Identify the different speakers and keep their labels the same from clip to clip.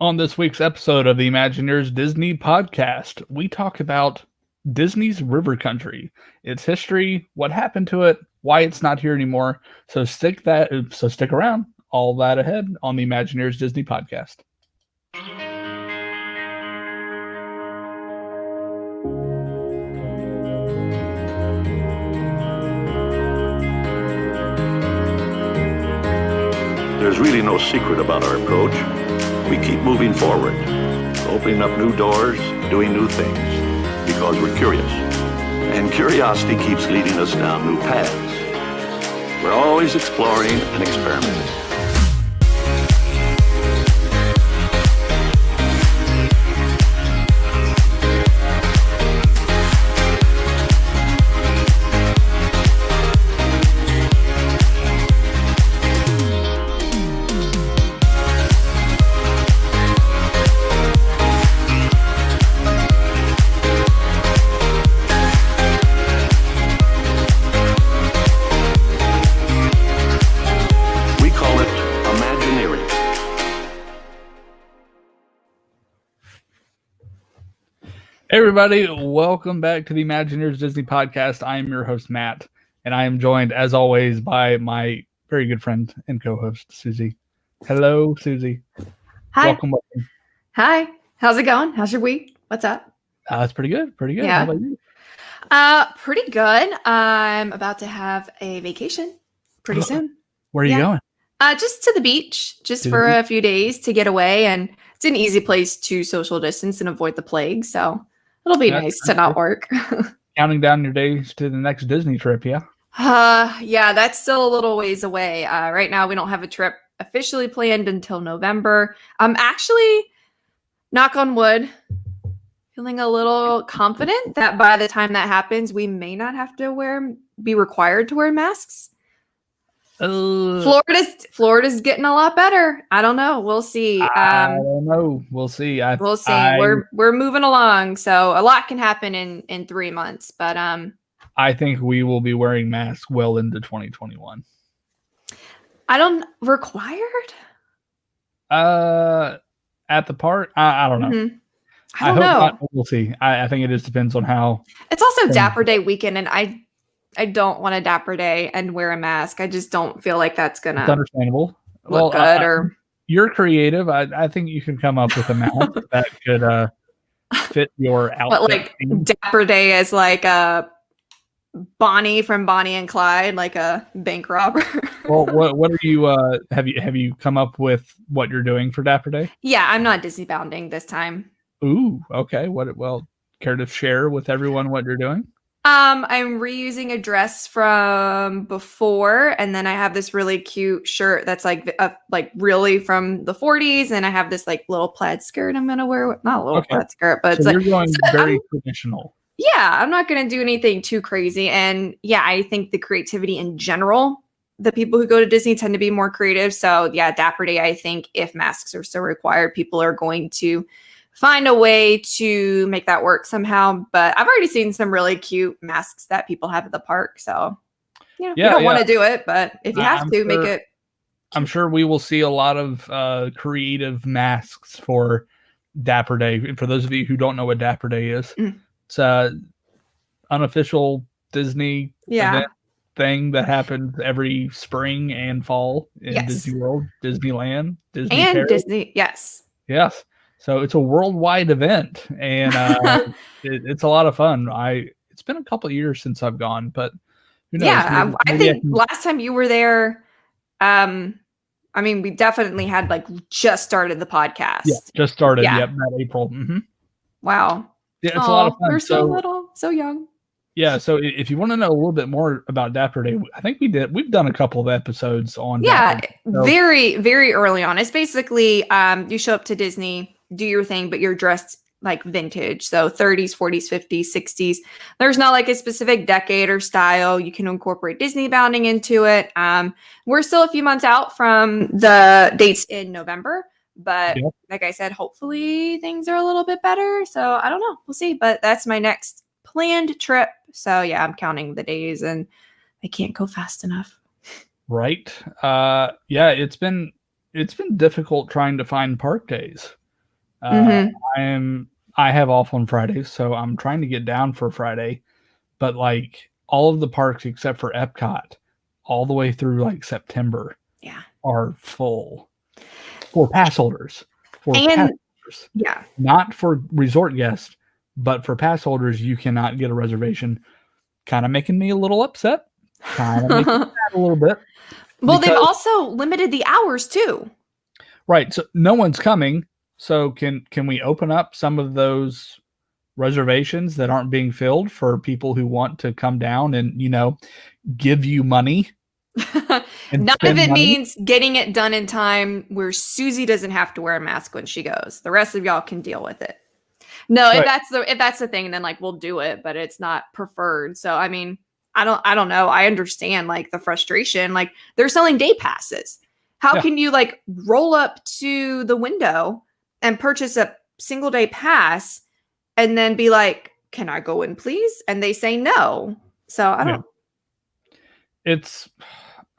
Speaker 1: On this week's episode of the Imagineers Disney podcast, we talk about Disney's River Country, its history, what happened to it, why it's not here anymore. So stick around. All that ahead on the Imagineers Disney podcast.
Speaker 2: There's really no secret about our approach. We keep moving forward, opening up new doors, doing new things, because we're curious. And curiosity keeps leading us down new paths. We're always exploring and experimenting.
Speaker 1: Hey everybody, welcome back to the Imagineers Disney podcast. I am your host, Matt, and I am joined, as always, by my very good friend and co-host, Susie. Hello, Susie.
Speaker 3: Hi.
Speaker 1: Welcome.
Speaker 3: Hi. How's it going? How's your week? What's up?
Speaker 1: It's pretty good. Pretty good.
Speaker 3: Yeah.
Speaker 1: How about you?
Speaker 3: Pretty good. I'm about to have a vacation pretty soon.
Speaker 1: Where are you going?
Speaker 3: Just to the beach, for a few days to get away, and it's an easy place to social distance and avoid the plague, so it'll be nice to not work.
Speaker 1: Counting down your days to the next Disney trip, yeah?
Speaker 3: Yeah, that's still a little ways away. Right now, we don't have a trip officially planned until November. I'm actually, knock on wood, feeling a little confident that by the time that happens, we may not have to be required to wear masks. Florida's getting a lot better. I don't know. We'll see.
Speaker 1: I don't know. We'll see.
Speaker 3: We'll see. We're moving along, so a lot can happen in 3 months. But
Speaker 1: I think we will be wearing masks well into 2021.
Speaker 3: I don't required.
Speaker 1: At the park, I don't know.
Speaker 3: Mm-hmm. I don't know.
Speaker 1: Not, we'll see. I think it just depends on how.
Speaker 3: It's also Dapper Day weekend, and I don't want a Dapper Day and wear a mask. I just don't feel like that's gonna.
Speaker 1: It's understandable.
Speaker 3: Look good.
Speaker 1: You're creative. I think you can come up with a mask that could fit your outfit.
Speaker 3: But like Dapper Day is like a Bonnie from Bonnie and Clyde, like a bank robber.
Speaker 1: Well, what are you? Have you come up with what you're doing for Dapper Day?
Speaker 3: Yeah, I'm not Disney bounding this time.
Speaker 1: Ooh, okay. Well, care to share with everyone what you're doing?
Speaker 3: I'm reusing a dress from before, and then I have this really cute shirt that's like really from the 40s, and I have this like little plaid skirt I'm gonna wear. Not a little plaid skirt, but
Speaker 1: so
Speaker 3: it's
Speaker 1: you're going very traditional.
Speaker 3: Yeah, I'm not gonna do anything too crazy, and yeah, I think the creativity in general, the people who go to Disney tend to be more creative. So yeah, Dapper Day, I think if masks are still required, people are going to find a way to make that work somehow. But I've already seen some really cute masks that people have at the park. So, you don't want to do it, but if you have to, make it.
Speaker 1: I'm sure we will see a lot of creative masks for Dapper Day. For those of you who don't know what Dapper Day is, it's an unofficial Disney event thing that happens every spring and fall in Disney World, Disneyland, Disney
Speaker 3: and
Speaker 1: Paris.
Speaker 3: Disney. Yes.
Speaker 1: So it's a worldwide event, and it's a lot of fun. It's been a couple of years since I've gone, but who knows?
Speaker 3: Yeah, I think last time you were there, we definitely had just started the podcast.
Speaker 1: Yeah, just started. Yeah. Yep, that April. Mm-hmm.
Speaker 3: Wow.
Speaker 1: Yeah, it's a lot of fun.
Speaker 3: We're so little, so young.
Speaker 1: Yeah, so if you want to know a little bit more about Dapper Day, I think we've done a couple of episodes on.
Speaker 3: Yeah, very, very early on. It's basically you show up to Disney, do your thing, but you're dressed like vintage. So 30s, 40s, 50s, 60s. There's not like a specific decade or style. You can incorporate Disney bounding into it. We're still a few months out from the dates in November, but like I said, hopefully things are a little bit better. So I don't know. We'll see. But that's my next planned trip. So yeah, I'm counting the days and I can't go fast enough.
Speaker 1: Right. Yeah, it's been difficult trying to find park days. I have off on Fridays, so I'm trying to get down for Friday, but like all of the parks except for Epcot, all the way through like September, are full for pass holders. Not for resort guests, but for pass holders, you cannot get a reservation. Kind of making me a little upset. Kind of making me mad a little bit.
Speaker 3: Well, they've also limited the hours too.
Speaker 1: Right. So no one's coming. So can we open up some of those reservations that aren't being filled for people who want to come down and, give you money?
Speaker 3: None of it means getting it done in time where Susie doesn't have to wear a mask when she goes. The rest of y'all can deal with it. No, right. if that's the thing, then like we'll do it, but it's not preferred. So I mean, I don't know. I understand like the frustration. Like they're selling day passes. How can you like roll up to the window and purchase a single day pass and then be like, "Can I go in, please?" And they say no. So I don't.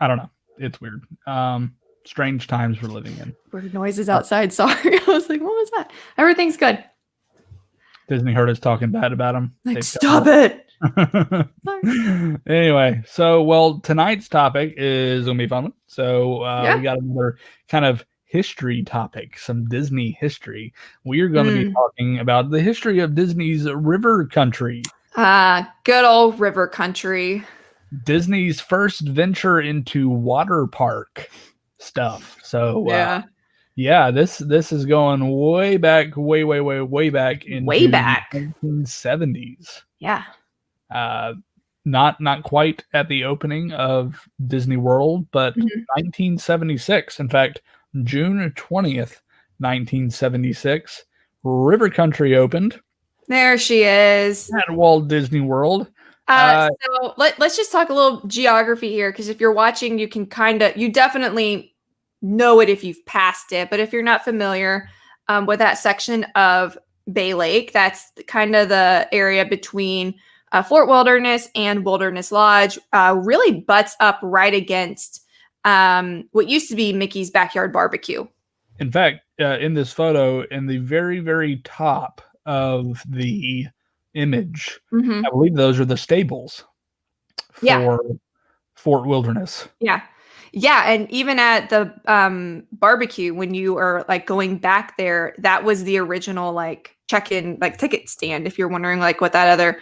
Speaker 1: I don't know. It's weird. Strange times we're living in.
Speaker 3: Weird noises outside. Sorry, I was like, "What was that?" Everything's good.
Speaker 1: Disney heard us talking bad about him.
Speaker 3: Like, stop it.
Speaker 1: Anyway, so tonight's topic is gonna be fun. So we got another kind of history topic, some Disney history. We are going to be talking about the history of Disney's river country.
Speaker 3: Good old river country.
Speaker 1: Disney's first venture into water park stuff. So this is going way back, way back into the 1970s.
Speaker 3: Yeah.
Speaker 1: Not quite at the opening of Disney World, but 1976. In fact, June 20th, 1976, River Country opened.
Speaker 3: There she is.
Speaker 1: At Walt Disney World.
Speaker 3: So let's just talk a little geography here, because if you're watching, you definitely know it if you've passed it. But if you're not familiar with that section of Bay Lake, that's kind of the area between Fort Wilderness and Wilderness Lodge, really butts up right against what used to be Mickey's Backyard Barbecue.
Speaker 1: In fact, in this photo, in the very, very top of the image, I believe those are the stables for Fort Wilderness.
Speaker 3: Yeah. And even at the barbecue, when you are like going back there, that was the original like check-in, like ticket stand. If you're wondering like what that other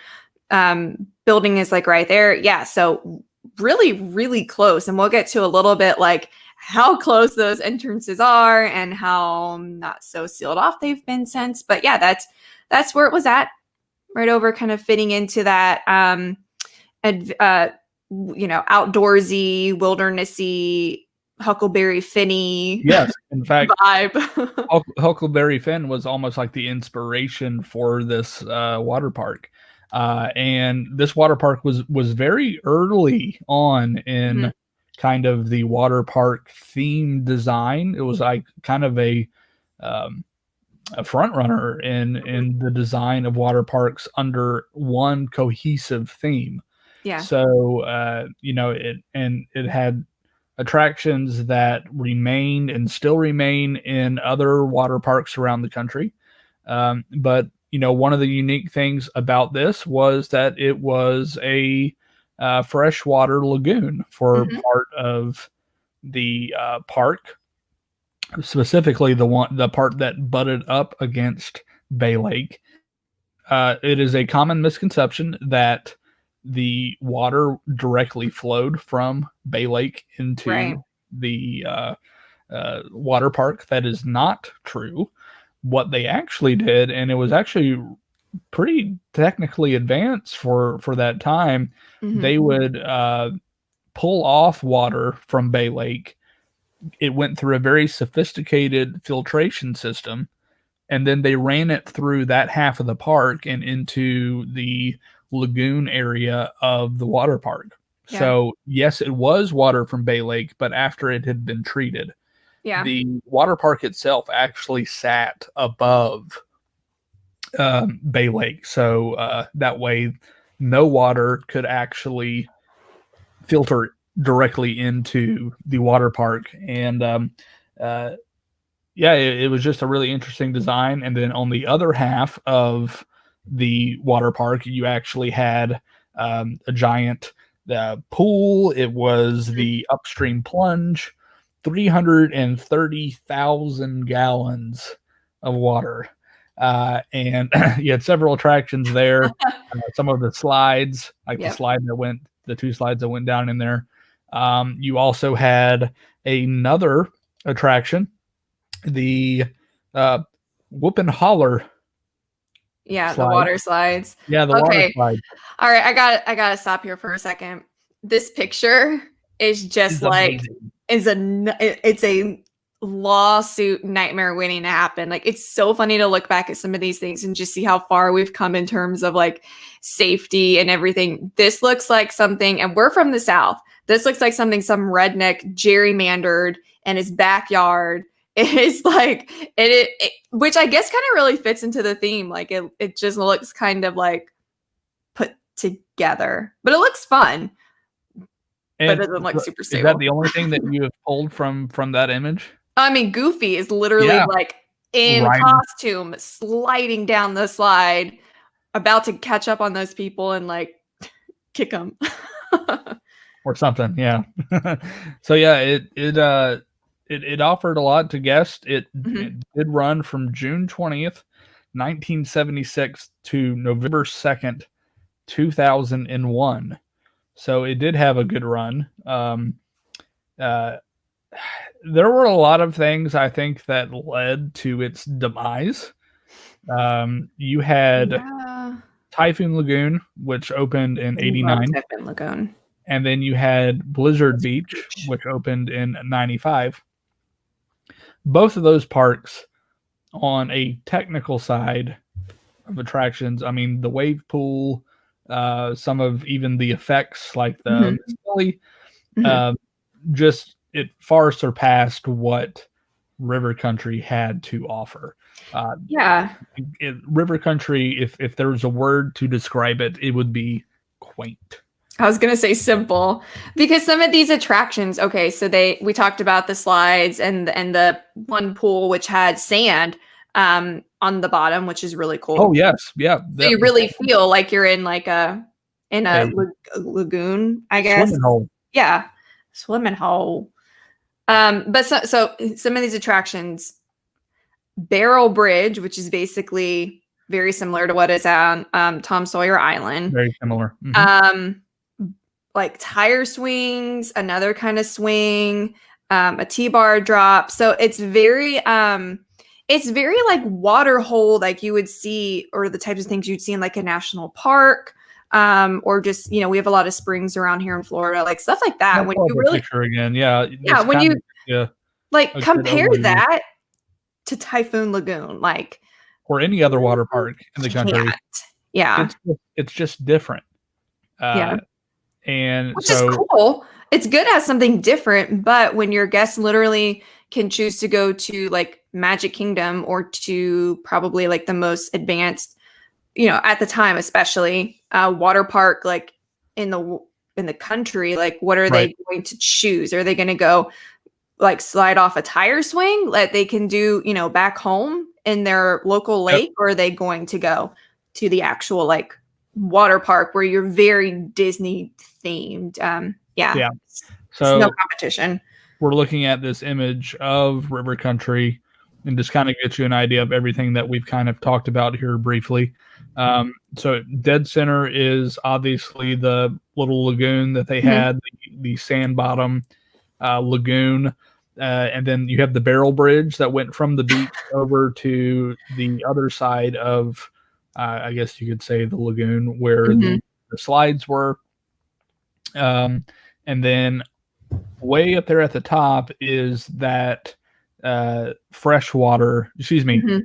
Speaker 3: building is like right there. Yeah. So really, really close. And we'll get to a little bit like how close those entrances are and how not so sealed off they've been since. But yeah, that's where it was at. Right over kind of fitting into that, outdoorsy, wildernessy, Huckleberry Finney.
Speaker 1: Yes, in fact,
Speaker 3: vibe.
Speaker 1: Huckleberry Finn was almost like the inspiration for this water park. And this water park was very early on in kind of the water park theme design. It was like kind of a front runner in the design of water parks under one cohesive theme.
Speaker 3: Yeah.
Speaker 1: So it had attractions that remained and still remain in other water parks around the country. But one of the unique things about this was that it was a freshwater lagoon for part of the park. Specifically, the part that butted up against Bay Lake. It is a common misconception that the water directly flowed from Bay Lake into the water park. That is not true. What they actually did, and it was actually pretty technically advanced for that time, they would pull off water from Bay Lake. It went through a very sophisticated filtration system, and then they ran it through that half of the park and into the lagoon area of the water park. Yeah. So yes, it was water from Bay Lake, but after it had been treated, the water park itself actually sat above Bay Lake. So that way no water could actually filter directly into the water park. And yeah, it was just a really interesting design. And then on the other half of the water park, you actually had a giant pool. It was the upstream plunge, 330,000 gallons of water. And you had several attractions there. Some of the slides, like the two slides that went down in there. You also had another attraction, the Whoop and Holler.
Speaker 3: Yeah,
Speaker 1: slide.
Speaker 3: the water slides.
Speaker 1: Yeah, the water slide.
Speaker 3: All right, I gotta stop here for a second. This picture is just it's a lawsuit nightmare waiting to happen. Like, it's so funny to look back at some of these things and just see how far we've come in terms of like safety and everything. This looks like something, and we're from the South. This looks like something some redneck gerrymandered in his backyard. It is like it which I guess kind of really fits into the theme. Like it just looks kind of like put together, but it looks fun.
Speaker 1: And
Speaker 3: but it doesn't look super stable.
Speaker 1: Is that the only thing that you have pulled from that image?
Speaker 3: I mean, Goofy is literally like in costume, sliding down the slide, about to catch up on those people and like kick them.
Speaker 1: Or something, yeah. So yeah, it offered a lot to guests. It did run from June 20th, 1976 to November 2nd, 2001. So it did have a good run. There were a lot of things, I think, that led to its demise. You had Typhoon Lagoon, which opened in 89.
Speaker 3: Typhoon Lagoon.
Speaker 1: And then you had Blizzard Beach, which opened in 95. Both of those parks, on a technical side of attractions, I mean, the wave pool, some of even the effects like the silly, just it far surpassed what River Country had to offer. River Country, if there was a word to describe it, it would be quaint.
Speaker 3: I was going to say simple, because some of these attractions, okay, so we talked about the slides and the one pool which had sand on the bottom, which is really cool.
Speaker 1: Oh yes, yeah.
Speaker 3: So you really feel like you're in like a lagoon, I guess.
Speaker 1: Swimming hole.
Speaker 3: Yeah, swimming hole. But so some of these attractions, Barrel Bridge, which is basically very similar to what is on Tom Sawyer Island.
Speaker 1: Very similar.
Speaker 3: Like tire swings, another kind of swing, a T-bar drop. So it's very like water hole, like you would see, or the types of things you'd see in like a national park, or just, we have a lot of springs around here in Florida, like stuff like that. When you really
Speaker 1: picture again, when
Speaker 3: you compare that to Typhoon Lagoon, like,
Speaker 1: or any other water park in the country, it's just different. And
Speaker 3: which is cool. It's good as something different, but when your guests literally can choose to go to like Magic Kingdom or to probably like the most advanced, at the time, especially water park, like in the country, like what are they going to choose? Are they going to go like slide off a tire swing that they can do, back home in their local lake, or are they going to go to the actual like water park where you're very Disney themed? So no competition.
Speaker 1: We're looking at this image of River Country and just kind of get you an idea of everything that we've kind of talked about here briefly. So dead center is obviously the little lagoon that they had, the sand bottom lagoon. And then you have the Barrel Bridge that went from the beach over to the other side of, I guess you could say, the lagoon where the slides were. And then way up there at the top is that freshwater, the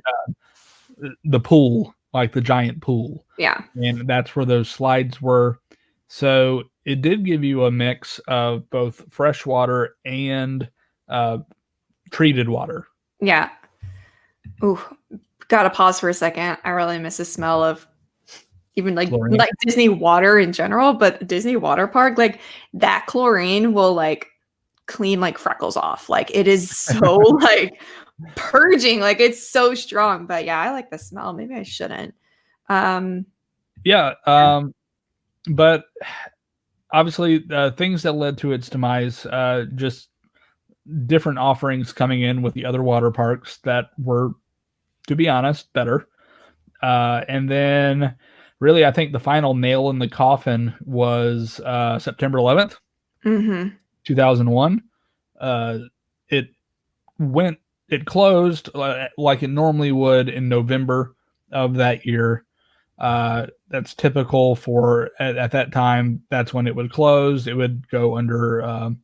Speaker 1: pool, like the giant pool.
Speaker 3: Yeah.
Speaker 1: And that's where those slides were. So it did give you a mix of both freshwater and treated water.
Speaker 3: Yeah. Ooh, gotta pause for a second. I really miss the smell of even like Disney water in general, but Disney water park, like that chlorine will like clean like freckles off. Like it is so like purging. Like it's so strong. But yeah, I like the smell. Maybe I shouldn't.
Speaker 1: Yeah. But obviously, things that led to its demise, just different offerings coming in with the other water parks that were, to be honest, better. And then, really, I think the final nail in the coffin was September 11th, 2001. It closed like it normally would in November of that year. That's typical for at that time. That's when it would close. It would go under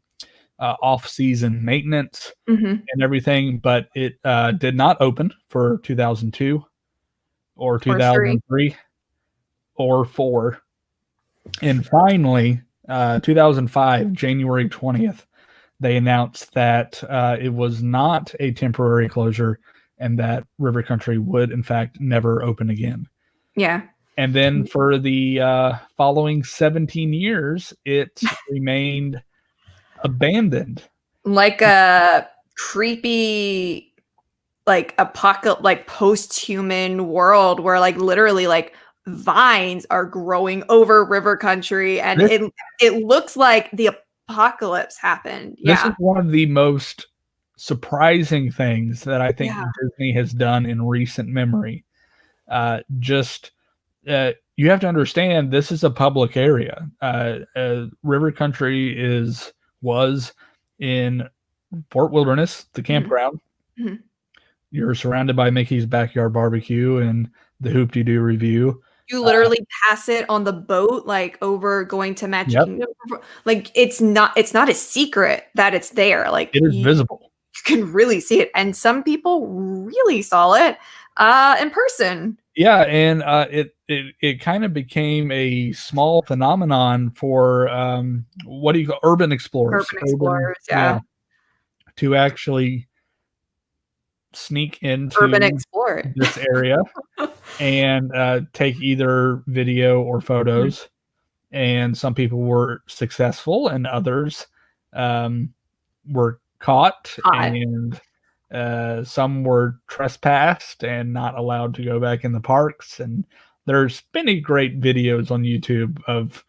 Speaker 1: off-season maintenance and everything, but it did not open for 2002 or 2003 or 4. And finally, 2005, January 20th, they announced that it was not a temporary closure and that River Country would, in fact, never open again.
Speaker 3: Yeah.
Speaker 1: And then for the following 17 years, it remained abandoned.
Speaker 3: Like a creepy, like like post-human world where like literally like vines are growing over River Country and it looks like the apocalypse happened.
Speaker 1: This is one of the most surprising things that I think Disney has done in recent memory. You have to understand this is a public area. River Country was in Fort Wilderness, the campground. You're surrounded by Mickey's Backyard Barbecue and the Hoop-Dee-Doo Review.
Speaker 3: You literally pass it on the boat, like over going to Magic Kingdom. Like it's not a secret that it's there. Like
Speaker 1: it is visible.
Speaker 3: You can really see it, and some people really saw it in person.
Speaker 1: Yeah, and it kind of became a small phenomenon for what do you call urban explorers?
Speaker 3: Urban explorers, yeah.
Speaker 1: To actually sneak into
Speaker 3: urban explorer
Speaker 1: this area and take either video or photos. And some people were successful, and others were caught. And some were trespassed and not allowed to go back in the parks. And there's many great videos on YouTube of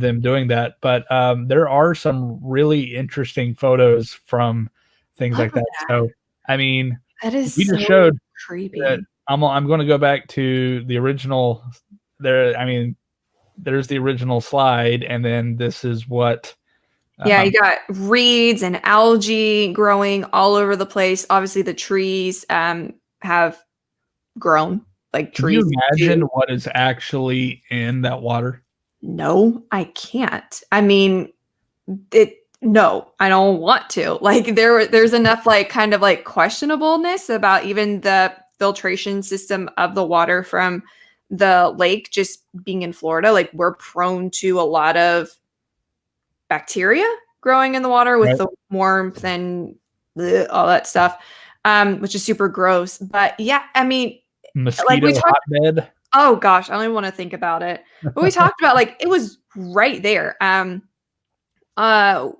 Speaker 1: them doing that. But there are some really interesting photos from things like that. So, I mean,
Speaker 3: that is
Speaker 1: we just showed
Speaker 3: creepy.
Speaker 1: I'm going to go back to the original. There's the original slide, and then this is what.
Speaker 3: You got reeds and algae growing all over the place. Obviously, the trees have grown like trees.
Speaker 1: Can you imagine what is actually in that water?
Speaker 3: No, I can't. I mean, no, I don't want to. Like there's enough like kind of like questionableness about even the filtration system of the water from the lake just being in Florida. Like we're prone to a lot of bacteria growing in the water with the warmth and all that stuff, which is super gross. But yeah, I mean,
Speaker 1: mosquito hotbed.
Speaker 3: Oh gosh, I don't even want to think about it. But we talked about like it was right there. At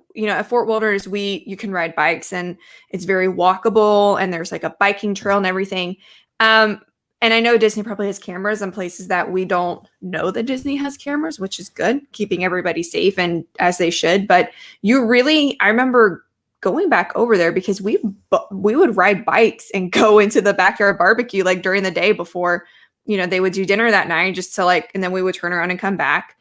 Speaker 3: Fort Wilderness, you can ride bikes and it's very walkable and there's like a biking trail and everything. And I know Disney probably has cameras in places that we don't know that Disney has cameras, which is good, keeping everybody safe and as they should. But I remember going back over there because we would ride bikes and go into the backyard barbecue like during the day before, they would do dinner that night just to like, and then we would turn around and come back.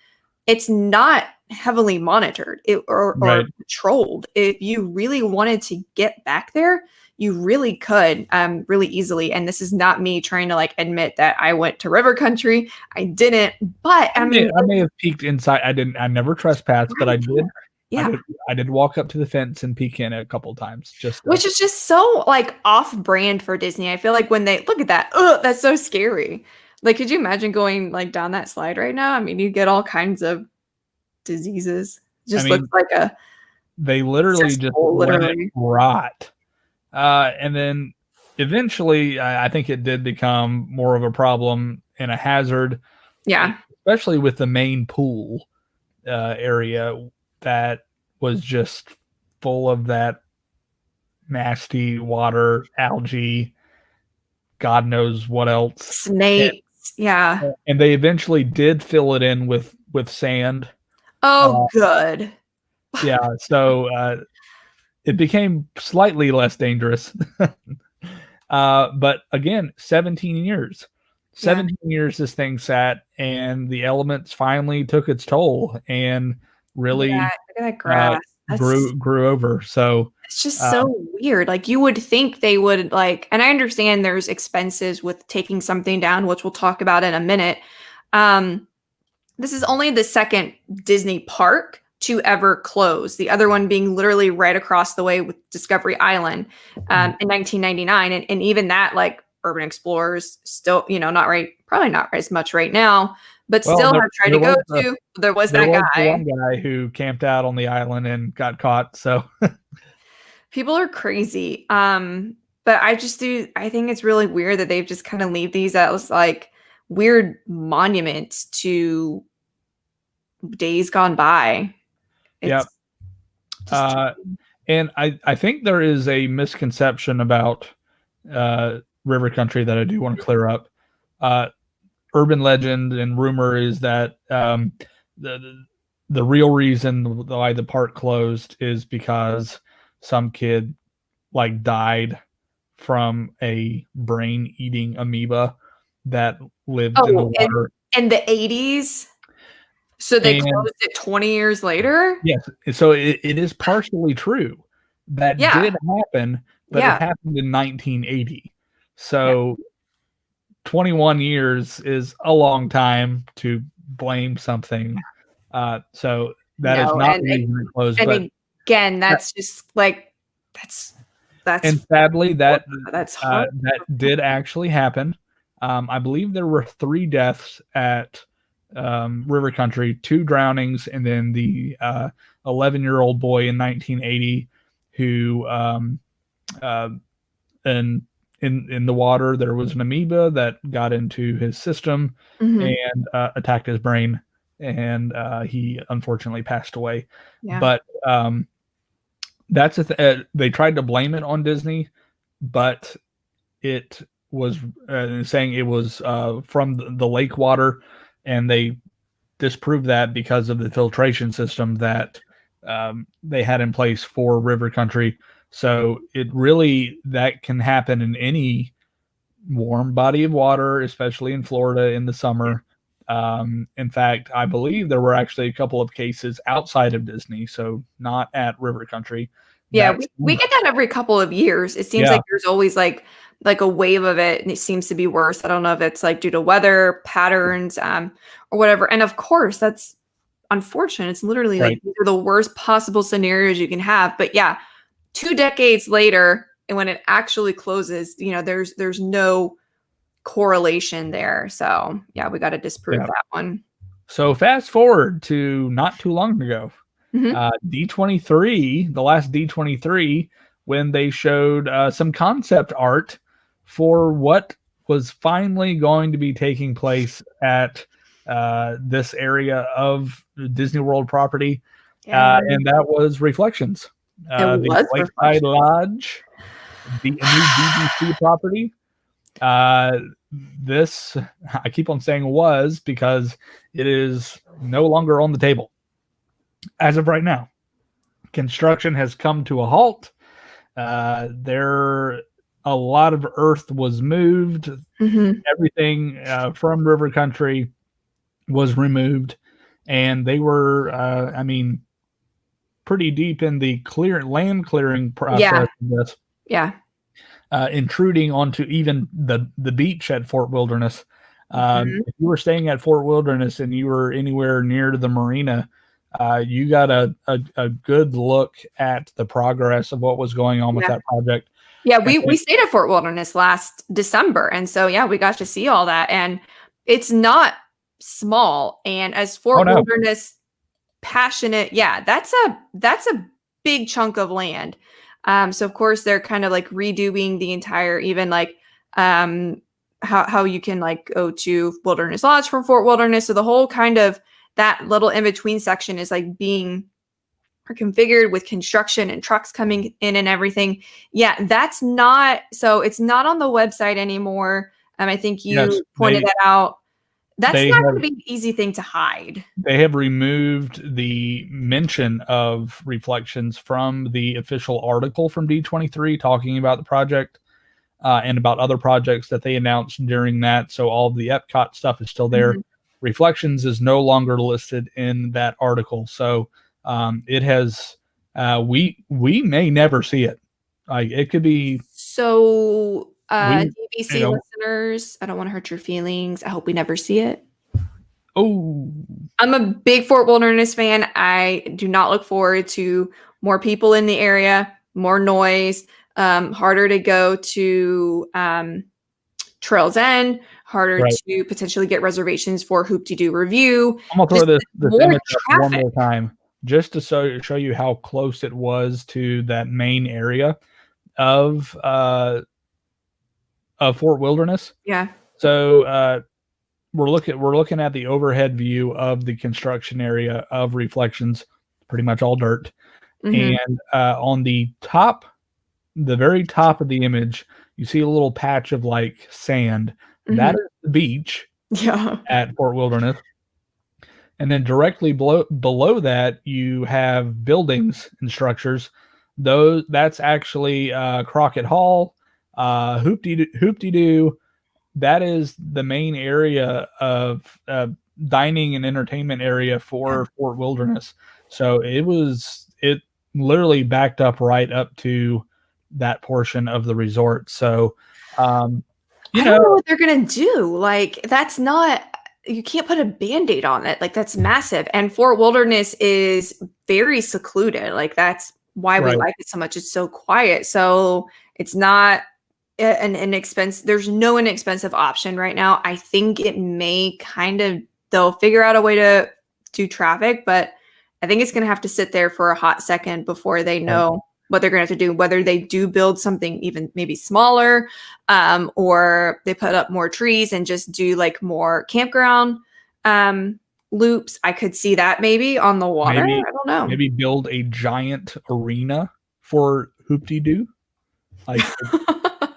Speaker 3: It's not heavily monitored or patrolled. If you really wanted to get back there, you really could really easily. And this is not me trying to like admit that I went to River Country. I didn't, but I
Speaker 1: may have peeked inside. I never trespassed, but I did. Yeah. I did walk up to the fence and peek in a couple of times.
Speaker 3: Which is just so like off brand for Disney. I feel like when they look at that, that's so scary. Like, could you imagine going like down that slide right now? I mean, you get all kinds of diseases. Looks like
Speaker 1: they literally just let it rot. And then eventually, I think it did become more of a problem and a hazard.
Speaker 3: Yeah.
Speaker 1: Especially with the main pool area that was just full of that nasty water, algae, God knows what else.
Speaker 3: Snakes. Yeah.
Speaker 1: And they eventually did fill it in with sand.
Speaker 3: Oh, good.
Speaker 1: Yeah, so it became slightly less dangerous. But again, 17 years. 17 years this thing sat, and the elements finally took its toll and really
Speaker 3: Look at that grass.
Speaker 1: grew over. So
Speaker 3: it's just so weird. Like, you would think they would, like, and I understand there's expenses with taking something down, which we'll talk about in a minute. This is only the second Disney park to ever close. The other one being literally right across the way with Discovery Island in 1999. And even that, like, Urban Explorers still, probably not as much right now, but still have tried to go to. There was that guy.
Speaker 1: One guy who camped out on the island and got caught. So
Speaker 3: people are crazy. But I think it's really weird that they've just kind of leave these as like weird monuments to days gone by.
Speaker 1: Yep. And I think there is a misconception about river country that I do want to clear up. Urban legend and rumor is that the real reason why the park closed is because some kid like died from a brain eating amoeba that lived in the water
Speaker 3: in the 80s. So they closed it 20 years later?
Speaker 1: Yes. So it is partially true. That did happen, but it happened in 1980. So 21 years is a long time to blame something. So that is not the reason it closed.
Speaker 3: And again, that's just like, that's
Speaker 1: and sadly that's
Speaker 3: hard.
Speaker 1: That did actually happen. I believe there were 3 deaths at River Country, 2 drownings, and then the 11-year-old boy in 1980 who in the water there was an amoeba that got into his system and attacked his brain, and he unfortunately passed away. But that's they tried to blame it on Disney, but it was saying it was from the lake water, and they disproved that because of the filtration system that they had in place for River Country. So it really, that can happen in any warm body of water, especially in Florida in the summer. In fact, I believe there were actually a couple of cases outside of Disney, so not at River Country.
Speaker 3: Yeah, we get that every couple of years. It seems like there's always like a wave of it, and it seems to be worse. I don't know if it's like due to weather patterns or whatever. And of course, that's unfortunate. It's literally like these are the worst possible scenarios you can have. But 2 decades later, and when it actually closes, there's no correlation there. So we got to disprove that one.
Speaker 1: So fast forward to not too long ago, D23, the last D23, when they showed some concept art for what was finally going to be taking place at this area of Disney World property, and that was Reflections. The Lakeside Lodge, the new BBC property. This, I keep on saying was, because it is no longer on the table as of right now. Construction has come to a halt. A lot of earth was moved. Everything from River Country was removed, and they were, pretty deep in the land clearing process of this. Intruding onto even the beach at Fort Wilderness. If you were staying at Fort Wilderness and you were anywhere near the marina, you got a good look at the progress of what was going on with that project.
Speaker 3: We stayed at Fort Wilderness last December, and so we got to see all that, and it's not small. And as Fort Wilderness passionate, that's a big chunk of land. So of course they're kind of like redoing the entire, even like how you can like go to Wilderness Lodge from Fort Wilderness. So the whole kind of that little in between section is like being are configured with construction and trucks coming in and everything. Yeah, that's not, so it's not on the website anymore. I think you pointed that out. That's not going to be an easy thing to hide.
Speaker 1: They have removed the mention of reflections from the official article from D23 talking about the project and about other projects that they announced during that. So all of the Epcot stuff is still there. Reflections is no longer listed in that article. So it has, we may never see it. Like it could be.
Speaker 3: So DVC listeners, I don't want to hurt your feelings. I hope we never see it.
Speaker 1: Oh,
Speaker 3: I'm a big Fort Wilderness fan. I do not look forward to more people in the area, more noise, harder to go to Trails End, harder to potentially get reservations for Hoop-Dee-Doo Review.
Speaker 1: I'm going to throw this image up one more time just to show you how close it was to that main area of Fort Wilderness.
Speaker 3: Yeah.
Speaker 1: So we're looking at the overhead view of the construction area of Reflections, pretty much all dirt. And on the top, the very top of the image, you see a little patch of like sand. That is the beach at Fort Wilderness. And then directly below that, you have buildings and structures. That's actually Crockett Hall, Hoop-Dee-Doo. That is the main area of dining and entertainment area for Fort Wilderness. So it literally backed up right up to that portion of the resort. So, I don't know
Speaker 3: what they're going to do. Like, that's not, you can't put a Band-Aid on it. Like, that's massive. And Fort Wilderness is very secluded. Like, that's why we like it so much. It's so quiet. So it's not an inexpensive, there's no inexpensive option right now. I think it may they'll figure out a way to do traffic, but I think it's going to have to sit there for a hot second before they know what they're going to have to do, whether they do build something even maybe smaller, or they put up more trees and just do like more campground loops. I could see that maybe on the water. I don't know.
Speaker 1: Maybe build a giant arena for Hoop-Dee-Doo. Like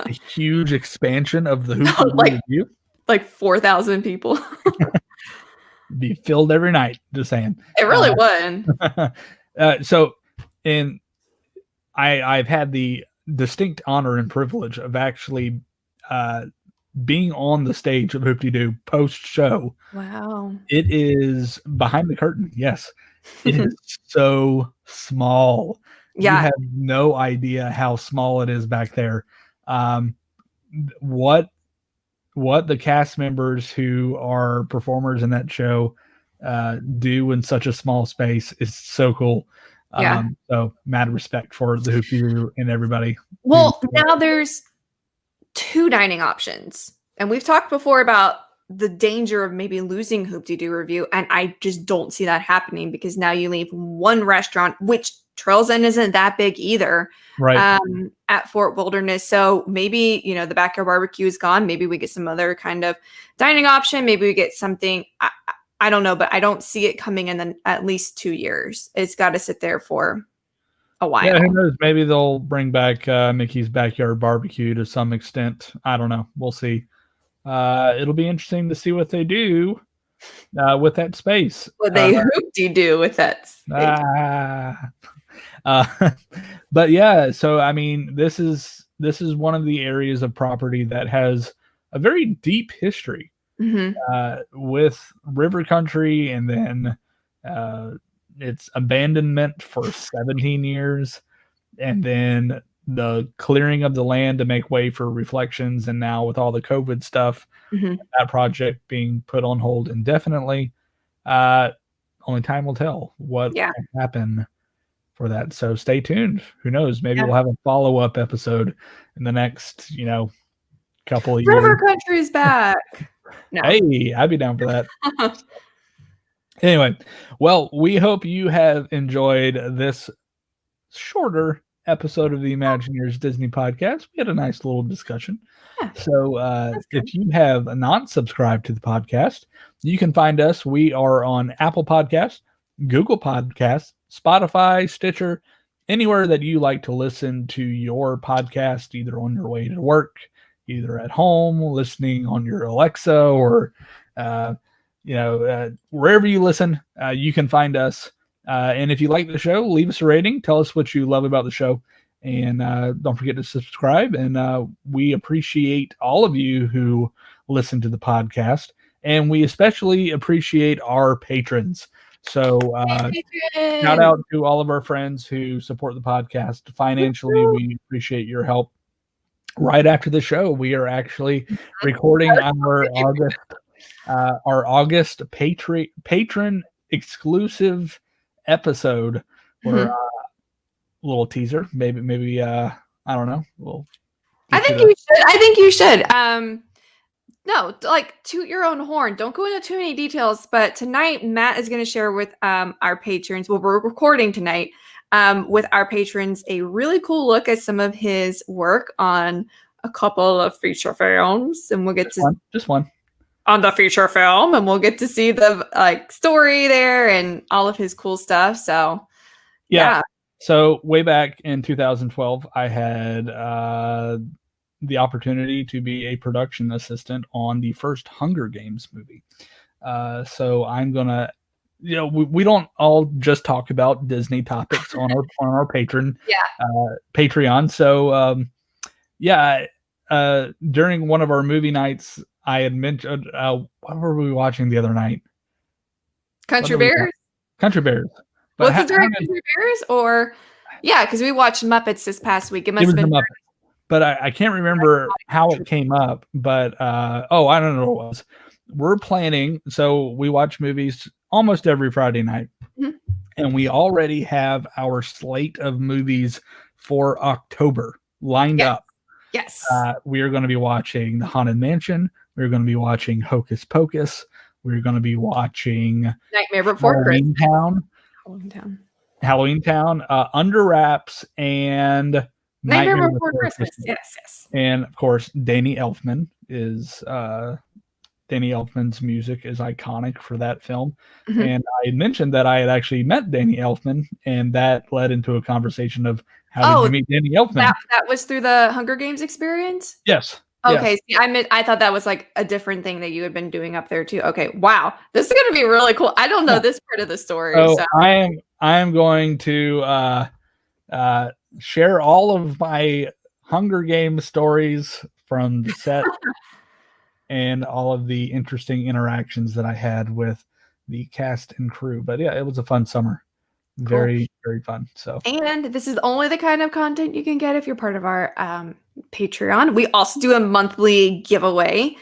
Speaker 1: a huge expansion of the Hoop-Dee-Doo Review.
Speaker 3: Like 4,000 people.
Speaker 1: Be filled every night, just saying.
Speaker 3: It really would.
Speaker 1: So, I've had the distinct honor and privilege of actually being on the stage of Hoop-Dee-Doo post-show.
Speaker 3: Wow.
Speaker 1: It is behind the curtain, yes. It is so small.
Speaker 3: Yeah.
Speaker 1: You have no idea how small it is back there. What the cast members who are performers in that show do in such a small space is so cool. So mad respect for the Hoop-Dee-Doo and everybody.
Speaker 3: Well, now there's 2 dining options. And we've talked before about the danger of maybe losing Hoop-Dee-Doo Review. And I just don't see that happening because now you leave one restaurant, which Trails End isn't that big either, at Fort Wilderness. So maybe, the backyard barbecue is gone. Maybe we get some other kind of dining option. Maybe we get something. I don't know, but I don't see it coming in at least 2 years. It's got to sit there for a while.
Speaker 1: Yeah, who knows? Maybe they'll bring back Mickey's Backyard Barbecue to some extent. I don't know. We'll see. It'll be interesting to see what they do with that space.
Speaker 3: What they Hoop-Dee-Doo with that space.
Speaker 1: But yeah, so I mean, this is one of the areas of property that has a very deep history with river country, and then its abandonment for 17 years, and then the clearing of the land to make way for Reflections, and now with all the COVID stuff, that project being put on hold indefinitely. Only time will tell what will happen for that. So stay tuned. Who knows? Maybe we'll have a follow-up episode in the next, couple of years.
Speaker 3: River Country is back. No.
Speaker 1: Hey, I'd be down for that. Anyway, well, we hope you have enjoyed this shorter episode of the Imagineers Disney podcast. We had a nice little discussion. Yeah, so if you have not subscribed to the podcast, you can find us. We are on Apple Podcasts, Google Podcasts, Spotify, Stitcher, anywhere that you like to listen to your podcast, either on your way to work, either at home, listening on your Alexa, or wherever you listen, you can find us. And if you like the show, leave us a rating. Tell us what you love about the show. And don't forget to subscribe. And we appreciate all of you who listen to the podcast. And we especially appreciate our patrons. So shout out to all of our friends who support the podcast financially. We appreciate your help. Right after the show, we are actually recording our August patron exclusive episode, or little teaser. Maybe I don't know.
Speaker 3: I think you should. No, like, toot your own horn. Don't go into too many details. But tonight, Matt is going to share with our patrons. Well, we're recording tonight with our patrons a really cool look at some of his work on a couple of feature films, and we'll get
Speaker 1: just one
Speaker 3: on the feature film, and we'll get to see the story there and all of his cool stuff. So yeah.
Speaker 1: So way back in 2012, I had the opportunity to be a production assistant on the first Hunger Games movie. So I'm gonna, we don't all just talk about Disney topics on our Patreon. So during one of our movie nights, I had mentioned, what were we watching the other night?
Speaker 3: Country Bears.
Speaker 1: But
Speaker 3: Was it during Country Bears, or because we watched Muppets this past week. It must have been
Speaker 1: Muppets. But I can't remember how it came up. But I don't know what it was. We're planning, so we watch movies almost every Friday night, and we already have our slate of movies for October lined up.
Speaker 3: Yes.
Speaker 1: We are going to be watching The Haunted Mansion. We're going to be watching Hocus Pocus. We're going to be watching
Speaker 3: Nightmare Before Christmas.
Speaker 1: Halloween Town, Under Wraps, and
Speaker 3: Nightmare Before Christmas. Yes.
Speaker 1: And of course, Danny Elfman's music is iconic for that film. And I had mentioned that I had actually met Danny Elfman, and that led into a conversation of how did you meet Danny Elfman?
Speaker 3: That was through the Hunger Games experience?
Speaker 1: Yes.
Speaker 3: Okay, see, I thought that was like a different thing that you had been doing up there too. Okay, wow, this is going to be really cool. I don't know this part of the story.
Speaker 1: So I am going to share all of my Hunger Games stories from the set and all of the interesting interactions that I had with the cast and crew. But yeah, it was a fun summer. Very, very fun. So,
Speaker 3: and this is only the kind of content you can get if you're part of our Patreon. We also do a monthly giveaway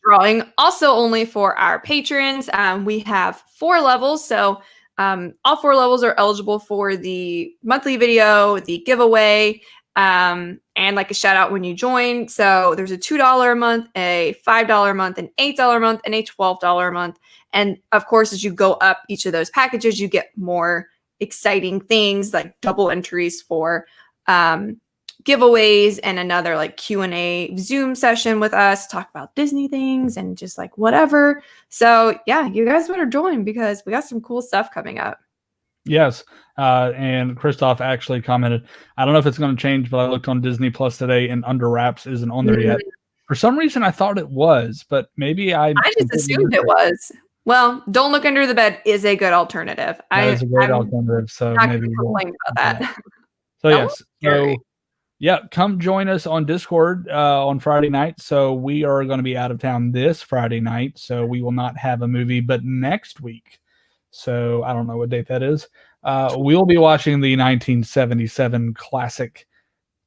Speaker 3: drawing, also only for our patrons. We have 4 levels, so all 4 levels are eligible for the monthly video, the giveaway, and like a shout out when you join. So there's a $2 a month, a $5 a month, an $8 a month, and a $12 a month. And of course, as you go up each of those packages, you get more exciting things like double entries for giveaways and another like Q&A Zoom session with us, talk about Disney things and just like whatever. So yeah, you guys better join because we got some cool stuff coming up.
Speaker 1: Yes. And Christoph actually commented, I don't know if it's going to change, but I looked on Disney Plus today and Under Wraps isn't on there yet. For some reason, I thought it was, but maybe I
Speaker 3: just assumed it was. Well, Don't Look Under the Bed is a good alternative.
Speaker 1: That is a great alternative. So maybe we'll
Speaker 3: complain about that.
Speaker 1: So yes. So yeah, come join us on Discord on Friday night. So we are going to be out of town this Friday night, so we will not have a movie, but next week. So I don't know what date that is. We'll be watching the 1977 classic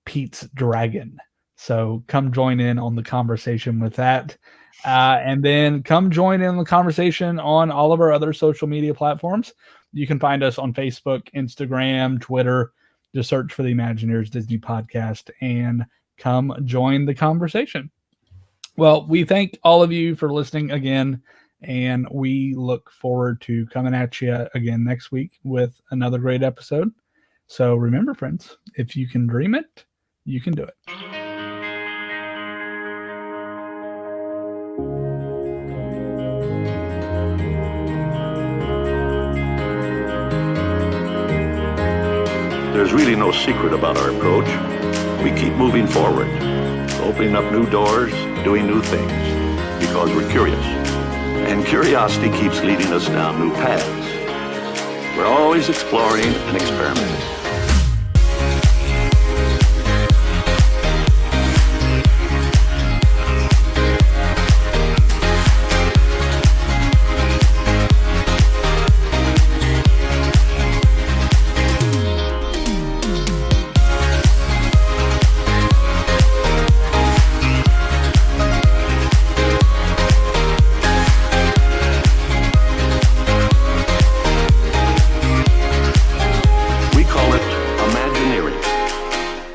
Speaker 1: Pete's Dragon. So come join in on the conversation with that. And then come join in the conversation on all of our other social media platforms. You can find us on Facebook, Instagram, Twitter. Just search for the Imagineers Disney Podcast and come join the conversation. Well, we thank all of you for listening again, and we look forward to coming at you again next week with another great episode. So remember, friends, if you can dream it, you can do it.
Speaker 2: There's really no secret about our approach. We keep moving forward, opening up new doors, doing new things, because we're curious. And curiosity keeps leading us down new paths. We're always exploring and experimenting.